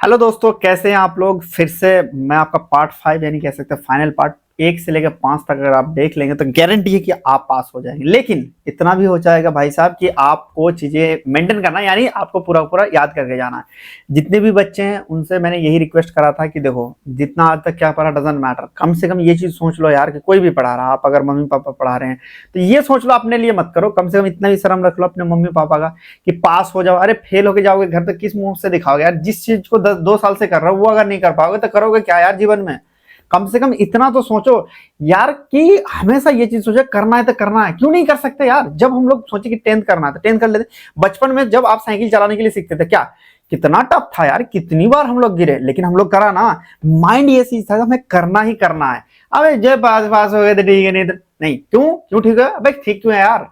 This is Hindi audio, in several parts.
हेलो दोस्तों, कैसे हैं आप लोग। फिर से मैं आपका पार्ट 5 यानी कह सकते हैं फाइनल पार्ट 1 से लेकर 5 तक अगर आप देख लेंगे तो गारंटी है कि आप पास हो जाएंगे। लेकिन इतना भी हो जाएगा भाई साहब कि आपको चीजें मेंटेन करना है, यानी आपको पूरा पूरा याद करके जाना है। जितने भी बच्चे हैं उनसे मैंने यही रिक्वेस्ट करा था कि देखो, जितना आज तक क्या पढ़ा डजंट मैटर, कम से कम ये चीज सोच लो यार कि कोई भी पढ़ा रहा, आप अगर मम्मी पापा पढ़ा रहे हैं तो ये सोच लो, अपने लिए मत करो, कम से कम इतना भी शर्म रख लो अपने मम्मी पापा का कि पास हो जाओ। अरे फेल होके जाओगे घर तक किस मुंह से दिखाओगे यार। जिस चीज को 2 साल से कर रहे हो वो अगर नहीं कर पाओगे तो करोगे क्या यार जीवन में। कम से कम इतना तो सोचो यार कि हमेशा ये चीज सोचो, करना है तो करना है, क्यों नहीं कर सकते यार। जब हम लोग सोचे कि 10th करना है तो 10th कर लेते। बचपन में जब आप साइकिल चलाने के लिए सीखते थे, क्या कितना टफ था यार, कितनी बार हम लोग गिरे, लेकिन हम लोग करा ना। माइंड ये चीज था हमें करना ही करना है। अबे जब पास पास हो गए तो ठीक है, नहीं तो नहीं। क्यों क्यों ठीक है, अबे ठीक क्यों है यार।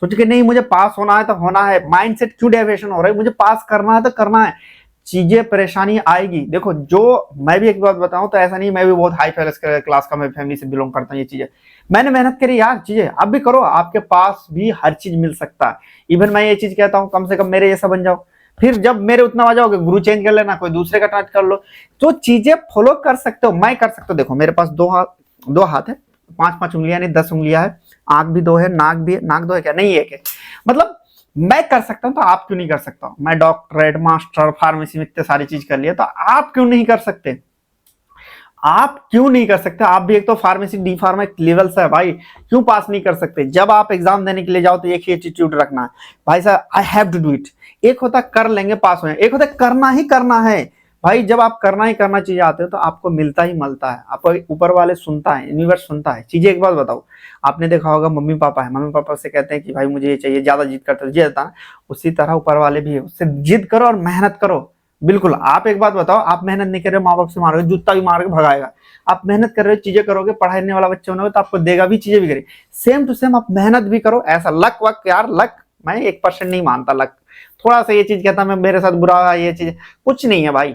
सोच के नहीं मुझे पास होना है तो होना है, माइंडसेट क्यों डेविएशन हो रहा है, मुझे पास करना है तो करना है। चीजें परेशानी आएगी। देखो, जो मैं भी एक बात बताऊं तो ऐसा नहीं, मैं भी बहुत हाई क्लास का मैं फैमिली से बिलोंग करता हूँ। ये चीजें मैंने मेहनत करी यार, चीजें आप भी करो, आपके पास भी हर चीज मिल सकता है। इवन मैं ये चीज कहता हूँ, कम से कम मेरे जैसा बन जाओ। फिर जब मेरे उतना आ जाओगे, गुरु चेंज कर लेना, कोई दूसरे का टच कर लो। तो चीजें फॉलो कर सकते हो, मैं कर सकता हूँ। देखो मेरे पास दो हाथ है, 5-5 उंगलियां नहीं 10 उंगलियां है, आंख भी 2 है, नाक भी है, नाक 2 है क्या, नहीं एक है। मतलब मैं कर सकता हूं तो आप क्यों नहीं कर सकता हूं। मैं डॉक्टरेट मास्टर फार्मेसी में इतने सारी चीज कर लिया, तो आप क्यों नहीं कर सकते। आप क्यों नहीं कर सकते। आप भी एक तो फार्मेसी डी फार्मा लेवल से है भाई, क्यों पास नहीं कर सकते। जब आप एग्जाम देने के लिए जाओ तो एक ही एटीट्यूड रखना है, भाई साहब I have to do it. एक होता है कर लेंगे पास हो, एक होता है करना ही करना है। भाई जब आप करना ही करना चीजें आते हो तो आपको मिलता ही मिलता है, आपको ऊपर वाले सुनता है, यूनिवर्स सुनता है। चीजें एक बात बताओ, आपने देखा होगा मम्मी पापा है, मम्मी पापा से कहते हैं कि भाई मुझे ये चाहिए, ज्यादा जिद करते हो, ये देता ना। उसी तरह ऊपर वाले भी है, उससे जिद करो और मेहनत करो। बिल्कुल। आप एक बात बताओ, आप मेहनत नहीं कर रहे हो, माँ बाप से मारोगे, जूता भी मार के भगाएगा। आप मेहनत कर रहे हो, चीजें करोगे, पढ़ाने वाला बच्चा होगा तो आपको देगा भी, चीजें भी करेगी। सेम टू सेम आप मेहनत भी करो। ऐसा लक वक यार, लक मैं 1% नहीं मानता। लक थोड़ा सा ये चीज कहता मैं मेरे साथ बुरा है, ये चीज कुछ नहीं है भाई।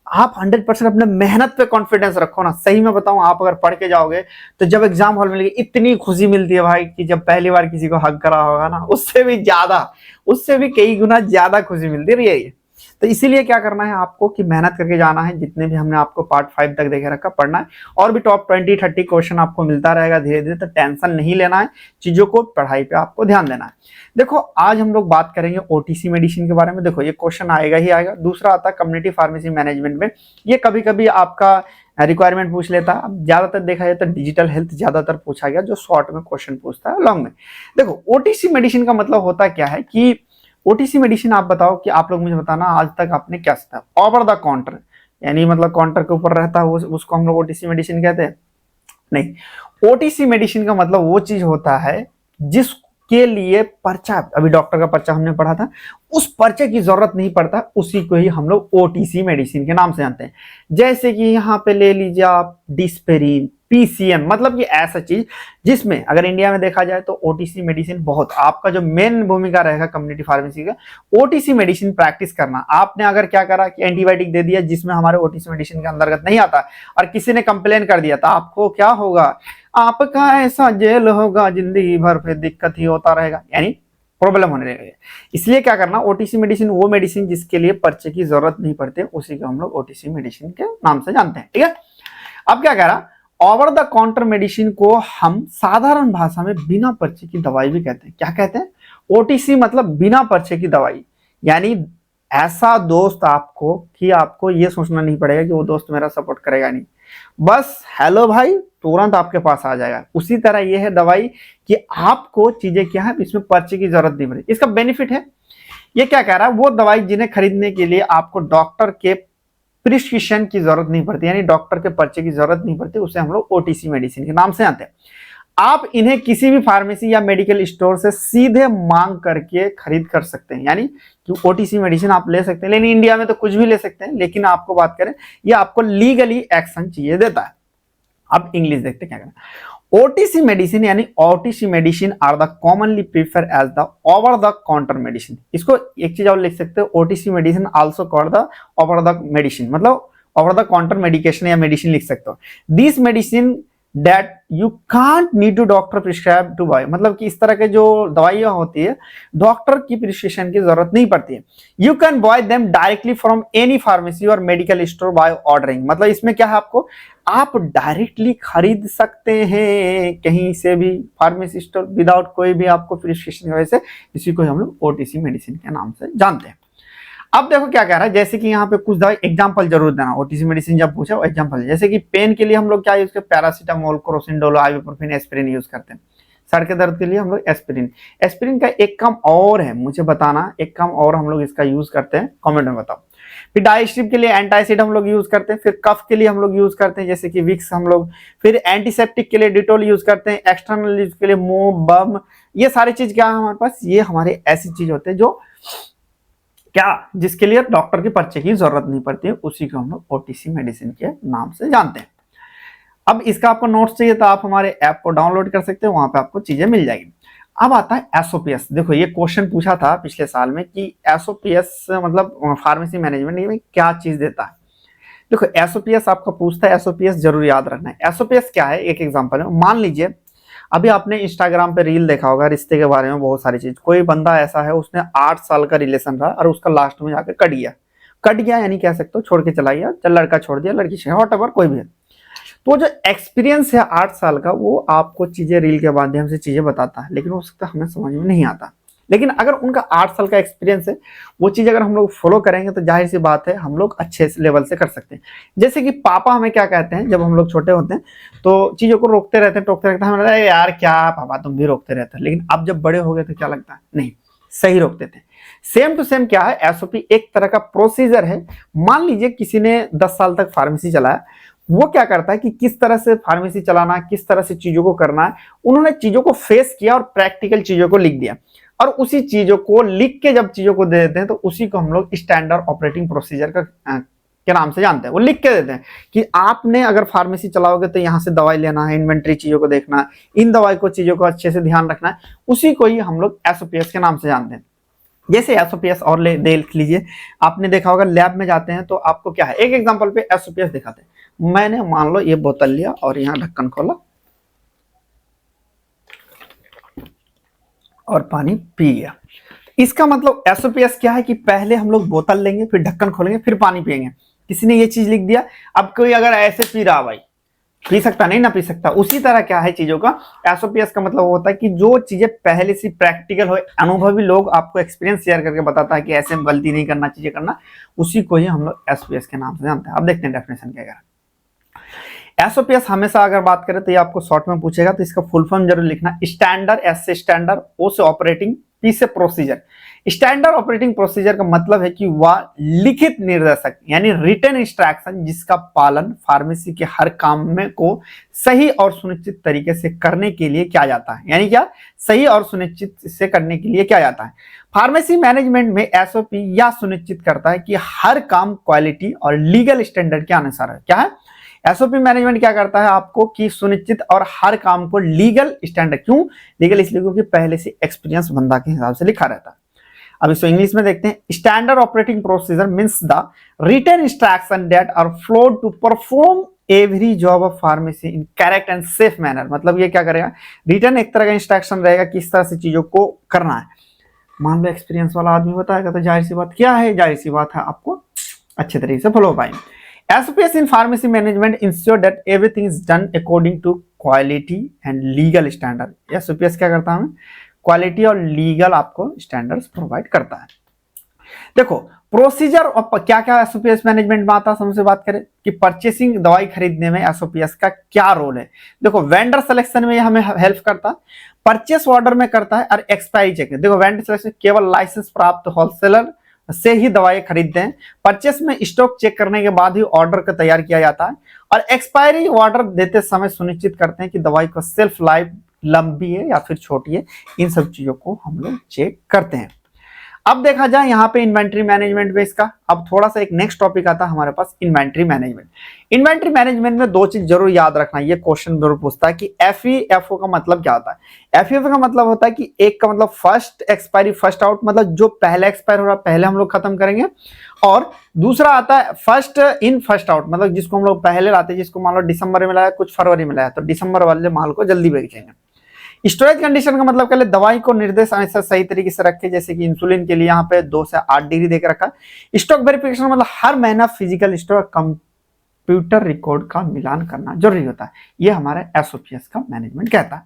आप 100% अपने मेहनत पे कॉन्फिडेंस रखो ना। सही में बताऊं, आप अगर पढ़ के जाओगे तो जब एग्जाम हॉल में लगे इतनी खुशी मिलती है भाई, कि जब पहली बार किसी को हक करा होगा ना, उससे भी ज्यादा, उससे भी कई गुना ज्यादा खुशी मिलती है। तो इसीलिए क्या करना है आपको कि मेहनत करके जाना है। जितने भी हमने आपको पार्ट 5 तक देखे रखा, पढ़ना है। और भी टॉप 20-30 क्वेश्चन आपको मिलता रहेगा धीरे धीरे, तो टेंशन नहीं लेना है। चीजों को, पढ़ाई पे आपको ध्यान देना है। देखो आज हम लोग बात करेंगे ओटीसी मेडिसिन के बारे में। देखो ये क्वेश्चन आएगा ही आएगा। दूसरा आता है कम्युनिटी फार्मेसी मैनेजमेंट में। ये कभी कभी आपका रिक्वायरमेंट पूछ लेता है। अब ज्यादातर देखा जाए तो डिजिटल हेल्थ ज्यादातर पूछा गया, जो शॉर्ट में क्वेश्चन पूछता है, लॉन्ग में। देखो ओटीसी मेडिसिन का मतलब होता क्या है कि ओटीसी मेडिसिन, आप बताओ कि आप लोग मुझे बताना आज तक आपने क्या सीखा। ओवर द काउंटर, यानी मतलब काउंटर के ऊपर रहता है उसको हम लोग ओटीसी मेडिसिन कहते हैं। नहीं, ओटीसी मेडिसिन का मतलब वो चीज होता है जिसके लिए पर्चा, अभी डॉक्टर का पर्चा हमने पढ़ा था, उस पर्चे की जरूरत नहीं पड़ता, उसी को ही हम लोग ओटीसी मेडिसिन के नाम से जानते हैं। जैसे कि यहाँ पे ले लीजिए आप डिस्पेरिन, पीसीएम, मतलब ये ऐसा चीज जिसमें अगर इंडिया में देखा जाए तो ओटीसी मेडिसिन बहुत, आपका जो मेन भूमिका रहेगा कम्युनिटी फार्मेसी का, ओटीसी मेडिसिन प्रैक्टिस करना। आपने अगर क्या करा कि एंटीबायोटिक दे दिया जिसमें हमारे ओटीसी मेडिसिन के अंतर्गत नहीं आता, और किसी ने कंप्लेन कर दिया, तो आपको क्या होगा, आपका ऐसा जेल होगा, जिंदगी भर फिर दिक्कत ही होता रहेगा, यानी प्रॉब्लम होने लगेगी। इसलिए क्या करना, ओटीसी मेडिसिन वो मेडिसिन जिसके लिए पर्चे की जरूरत नहीं पड़ती, उसी को हम लोग ओटीसी मेडिसिन के नाम से जानते हैं। ठीक है। अब क्या कह रहा, ओवर द काउंटर मेडिसिन को हम साधारण भाषा में बिना पर्चे की दवाई भी कहते हैं। क्या कहते हैं, ओटीसी मतलब बिना पर्चे की दवाई। यानी ऐसा दोस्त आपको कि आपको ये सोचना नहीं पड़ेगा कि वो दोस्त मेरा सपोर्ट करेगा नहीं, बस हेलो भाई तुरंत आपके पास आ जाएगा। उसी तरह ये है दवाई कि आपको चीजें क्या है, इसमें पर्चे की जरूरत नहीं पड़ेगी। इसका बेनिफिट है, ये क्या कह रहा है, वो दवाई जिन्हें खरीदने के लिए आपको डॉक्टर के प्रिस्क्रिप्शन की जरूरत नहीं पड़ती, यानी डॉक्टर के पर्चे की जरूरत नहीं पड़ती, उसे हम लोग ओटीसी मेडिसिन के नाम से आते हैं। आप इन्हें किसी भी फार्मेसी या मेडिकल स्टोर से सीधे मांग करके खरीद कर सकते हैं, यानी कि ओटीसी मेडिसिन आप ले सकते हैं। लेकिन इंडिया में तो कुछ भी ले सकते हैं, लेकिन आपको बात करें, ये आपको लीगली एक्शन चाहिए देता है। अब इंग्लिश देखते हैं क्या करना। ओटीसी मेडिसिन यानी OTC medicine are the commonly prefer as the over the counter medicine. इसको एक चीज और लिख सकते हो, OTC medicine also called the over the medicine, मतलब ओवर द काउंटर मेडिकेशन या मेडिसिन लिख सकते हो। This medicine that you can't need to doctor prescribe to buy, मतलब कि इस तरह के जो दवाइयां होती है डॉक्टर की प्रिस्क्रिप्शन की जरूरत नहीं पड़ती है। You can buy them directly from any pharmacy और मेडिकल स्टोर बाय ऑर्डरिंग, मतलब इसमें क्या है, आपको आप डायरेक्टली खरीद सकते हैं कहीं से भी फार्मेसी स्टोर विदाउट कोई भी आपको प्रिस्क्रिप्शन की वजह से। इसी को हम लोग ओटीसी मेडिसिन के नाम से जानते हैं। अब देखो क्या कह रहा है, जैसे कि यहाँ पे कुछ दवाई एग्जांपल जरूर देना, ओटीसी मेडिसिन जब पूछे वो एग्जांपल, जैसे कि पेन के लिए हम लोग क्या यूज करते हैं, पैरासीटामोल, क्रोसिनडोल, आइबुप्रोफेन, एस्पिरिन यूज करते हैं। सर के दर्द के लिए हम लोग एस्पिरिन। एस्पिरिन का एक काम और है, मुझे बताना एक काम और हम लोग इसका यूज करते हैं, कमेंट में बताओ। फिर डाइजेस्टिव के लिए एंटासिड हम लोग यूज करते हैं। फिर कफ के लिए हम लोग यूज करते हैं जैसे कि विक्स हम लोग। फिर एंटीसेप्टिक के लिए डिटोल यूज करते हैं। एक्सटर्नल यूज के लिए मोम, बम, ये सारी चीज क्या है हमारे पास, ये हमारे ऐसी चीज होते हैं जो क्या, जिसके लिए डॉक्टर के पर्चे की जरूरत नहीं पड़ती है, उसी को हम लोग ओटीसी मेडिसिन के नाम से जानते हैं। अब इसका आपको नोट्स चाहिए तो आप हमारे ऐप को डाउनलोड कर सकते हैं, वहां पे आपको चीजें मिल जाएगी। अब आता है एसओपीएस। देखो ये क्वेश्चन पूछा था पिछले साल में कि एसओपीएस मतलब फार्मेसी मैनेजमेंट में क्या चीज देता है। देखो एसओपीएस आपका पूछता है, एसओपीएस जरूर याद रखना है। एसओपीएस क्या है, एक एग्जांपल है, मान लीजिए अभी आपने इंस्टाग्राम पे रील देखा होगा रिश्ते के बारे में, बहुत सारी चीज। कोई बंदा ऐसा है उसने 8 साल का रिलेशन रहा और उसका लास्ट में जाकर कट गया यानी कह सकते हो छोड़ के चला गया, चल लड़का छोड़ दिया, लड़की छोड़, व्हाटएवर कोई भी है। तो जो एक्सपीरियंस है 8 साल का, वो आपको चीजें रील के माध्यम से चीजें बताता है, लेकिन हो सकता है हमें समझ में नहीं आता। लेकिन अगर उनका 8 साल का एक्सपीरियंस है, वो चीज अगर हम लोग फॉलो करेंगे तो जाहिर सी बात है हम लोग अच्छे लेवल से कर सकते हैं। जैसे कि पापा हमें क्या कहते हैं, जब हम लोग छोटे होते हैं तो चीजों को रोकते रहते हैं, टोकते रहते हैं, हमें लगता है यार क्या पापा तुम भी रोकते रहते हैं। लेकिन अब जब बड़े हो गए तो क्या लगता है, नहीं सही रोकते थे। सेम टू सेम क्या है, एसओपी एक तरह का प्रोसीजर है। मान लीजिए किसी ने 10 साल तक फार्मेसी चलाया, वो क्या करता है कि किस तरह से फार्मेसी चलाना, किस तरह से चीजों को करना है, उन्होंने चीजों को फेस किया और प्रैक्टिकल चीजों को लिख दिया। और उसी चीजों को लिख के जब चीजों को दे देते हैं तो उसी को हम लोग स्टैंडर्ड ऑपरेटिंग प्रोसीजर का के नाम से जानते हैं। वो लिख के देते हैं कि आपने अगर फार्मेसी चलाओगे तो यहाँ से दवाई लेना है, इन्वेंट्री चीजों को देखना है, इन दवाई को चीजों को अच्छे से ध्यान रखना है, उसी को ही हम लोग एसओपीएस के नाम से जानते हैं। जैसे एसओपीएस और देख लीजिए, आपने देखा होगा लैब में जाते हैं तो आपको क्या है, एक एग्जांपल पे एसओपीएस दिखाते हैं। मैंने मान लो ये बोतल लिया और यहाँ ढक्कन खोला और पानी पी गया। इसका मतलब एसओपीएस क्या है कि पहले हम लोग बोतल लेंगे, फिर ढक्कन खोलेंगे, फिर पानी पिएंगे। किसी ने ये चीज लिख दिया, अब कोई अगर ऐसे पी रहा, भाई पी सकता नहीं ना, पी सकता। उसी तरह क्या है चीजों का, एसओपीएस का मतलब होता है कि जो चीजें पहले से प्रैक्टिकल हो, अनुभवी लोग आपको एक्सपीरियंस शेयर करके बताता है कि ऐसे में गलती नहीं करना, चीजें करना, उसी को ही हम लोग एसओपीएस के नाम से जानते हैं। अब देखते हैं डेफिनेशन क्या है। एसओपीएस हमेशा अगर बात करें तो ये आपको शॉर्ट में पूछेगा, तो इसका फुल फॉर्म जरूर लिखना। स्टैंडर्ड, एस से स्टैंडर्ड, ओ से ऑपरेटिंग, पी से प्रोसीजर। स्टैंडर्ड ऑपरेटिंग प्रोसीजर का मतलब है कि वह लिखित निर्देशक यानी रिटन इंस्ट्रक्शन जिसका पालन फार्मेसी के हर काम में को सही और सुनिश्चित तरीके से करने के लिए किया जाता है। यानी क्या, सही और सुनिश्चित से करने के लिए किया जाता है। फार्मेसी मैनेजमेंट में एसओपी यह सुनिश्चित करता है कि हर काम क्वालिटी और लीगल स्टैंडर्ड के अनुसार है। क्या है, एसओपी मैनेजमेंट क्या करता है आपको कि सुनिश्चित और हर काम को लीगल स्टैंडर्ड, क्यों लीगल, इसलिए क्योंकि पहले से एक्सपीरियंस बंदा के हिसाब से लिखा रहता है। अब इसको इंग्लिश में देखते हैं। Standard operating procedure means the written instruction that are followed to perform every job of pharmacy in correct and safe manner. मतलब ये क्या करेगा, रिटन एक तरह का इंस्ट्रक्शन रहेगा किस तरह से चीजों को करना है। मान लो एक्सपीरियंस वाला आदमी बताएगा तो जाहिर सी बात क्या है, जाहिर सी बात है आपको अच्छे तरीके से फॉलो हो पाएंगे। SOPs in pharmacy management ensure that everything is done according to quality and legal standard। SOPs क्या करता है, क्वालिटी और लीगल आपको स्टैंडर्ड्स प्रोवाइड करता है। देखो प्रोसीजर और क्या क्या एसओपीएस मैनेजमेंट में आता है, हमसे बात करें कि परचेसिंग दवाई खरीदने में एसओपीएस का क्या रोल है। देखो वेंडर सिलेक्शन में हमें हेल्प करता है, परचेस ऑर्डर में करता है और एक्सपायरी चेक। देखो वेंडर सिलेक्शन केवल लाइसेंस प्राप्त होलसेलर से ही दवाई खरीदते हैं। परचेस में स्टॉक चेक करने के बाद ही ऑर्डर का तैयार किया जाता है और एक्सपायरी ऑर्डर देते समय सुनिश्चित करते हैं कि दवाई का सेल्फ लाइफ लंबी है या फिर छोटी है। इन सब चीजों को हम लोग चेक करते हैं। अब देखा जाए यहाँ पे इन्वेंट्री मैनेजमेंट बेस का, अब थोड़ा सा एक नेक्स्ट टॉपिक आता है हमारे पास इन्वेंट्री मैनेजमेंट। इन्वेंट्री मैनेजमेंट में दो चीज जरूर याद रखना, ये क्वेश्चन जरूर पूछता है कि एफईएफओ का मतलब क्या होता है। एफईएफओ का मतलब होता है कि एक का मतलब फर्स्ट एक्सपायरी फर्स्ट आउट, मतलब जो पहले एक्सपायर हो रहा है पहले हम लोग खत्म करेंगे, और दूसरा आता है फर्स्ट इन फर्स्ट आउट, मतलब जिसको हम लोग पहले लाते हैं, जिसको मान लो दिसंबर में लाया कुछ फरवरी में लाया तो दिसंबर वाले माल को जल्दी बेचेंगे। स्टोरेज कंडीशन का मतलब पहले दवाई को निर्देश अनुसार सही तरीके से रखे, जैसे कि इंसुलिन के लिए यहाँ पे 2 से 8 डिग्री देकर रखा है। स्टॉक वेरिफिकेशन मतलब हर महीना फिजिकल स्टोर कंप्यूटर रिकॉर्ड का मिलान करना जरूरी होता है, ये हमारा एसओपीएस का मैनेजमेंट कहता है।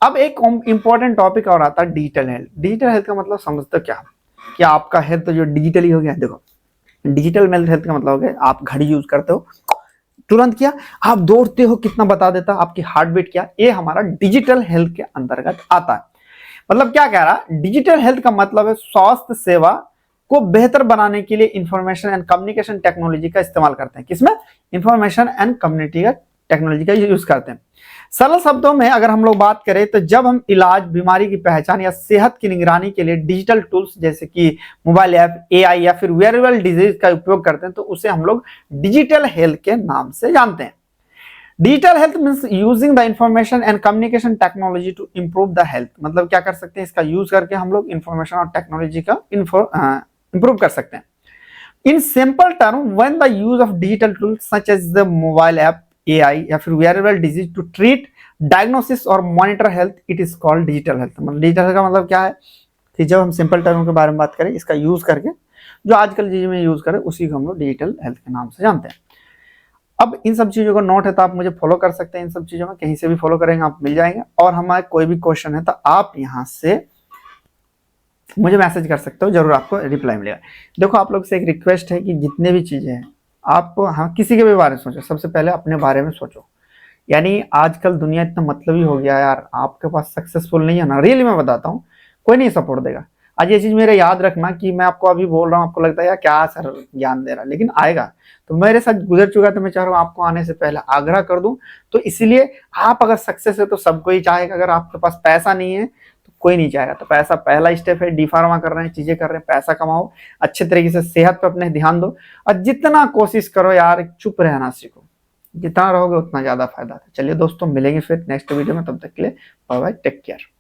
अब एक इंपॉर्टेंट टॉपिक और आता है डिजिटल हेल्थ। डिजिटल हेल्थ का मतलब समझते हो क्या आपका हेल्थ जो डिजिटली हो गया। देखो डिजिटल हेल्थ का मतलब हो गया आप घड़ी यूज करते हो तुरंत, क्या आप दौड़ते हो कितना बता देता, आपकी हार्ट बीट क्या, ये हमारा डिजिटल हेल्थ के अंतर्गत आता है। मतलब क्या कह रहा है, डिजिटल हेल्थ का मतलब है स्वास्थ्य सेवा को बेहतर बनाने के लिए इंफॉर्मेशन एंड कम्युनिकेशन टेक्नोलॉजी का इस्तेमाल करते हैं। किसमें? इंफॉर्मेशन एंड कम्युनिटी का टेक्नोलॉजी का यूज करते हैं। सरल शब्दों में अगर हम लोग बात करें तो जब हम इलाज, बीमारी की पहचान या सेहत की निगरानी के लिए डिजिटल टूल्स जैसे कि मोबाइल ऐप, एआई या फिर वेयरेबल डिजीज का उपयोग करते हैं तो उसे हम लोग डिजिटल हेल्थ के नाम से जानते हैं। Digital health means using the information and communication technology to improve the health, मतलब क्या कर सकते हैं, इसका यूज करके हम लोग इंफॉर्मेशन और टेक्नोलॉजी का इंप्रूव कर सकते हैं। In simple term, when the use of digital tools such as the mobile app, AI या फिर wearable disease to treat, diagnosis और monitor health, it is called digital health. मतलब डिजिटल हेल्थ का मतलब क्या है कि जब हम सिंपल टर्म के बारे में बात करें, इसका यूज करके जो आजकल चीज में यूज करें उसी को हम लोग डिजिटल हेल्थ के नाम से जानते हैं। अब इन सब चीजों का नोट है तो आप मुझे फॉलो कर सकते हैं, इन सब चीजों में कहीं से भी फॉलो करेंगे आप मिल जाएंगे, और हमारे कोई भी क्वेश्चन है तो आप यहाँ से मुझे मैसेज कर सकते हो, जरूर आपको रिप्लाई मिलेगा। देखो आप लोग से एक रिक्वेस्ट है कि जितने भी चीजें हैं आपको, हाँ किसी के भी बारे में सोचो, सबसे पहले अपने बारे में सोचो। यानी आजकल दुनिया इतना मतलबी हो गया है यार, आपके पास सक्सेसफुल नहीं है ना, रियली मैं बताता हूँ कोई नहीं सपोर्ट देगा। आज ये चीज मेरे याद रखना कि मैं आपको अभी बोल रहा हूँ, आपको लगता है यार क्या सर ज्ञान दे रहा है, लेकिन आएगा। तो मेरे साथ गुजर चुका है तो मैं चाह रहा हूँ आपको आने से पहले आग्रह कर दूं। तो इसलिए आप अगर सक्सेस है तो सबको ही चाहेगा, अगर आपके पास पैसा नहीं है तो कोई नहीं चाहेगा। तो पैसा पहला स्टेप है, डी फार्मा कर रहे हैं, चीजें कर रहे हैं, पैसा कमाओ, अच्छे तरीके से सेहत पर अपने ध्यान दो, और जितना कोशिश करो यार चुप रहना सीखो, जितना रहोगे उतना ज्यादा फायदा है। चलिए दोस्तों मिलेंगे फिर नेक्स्ट वीडियो में, तब तक के लिए बाय बाय, टेक केयर।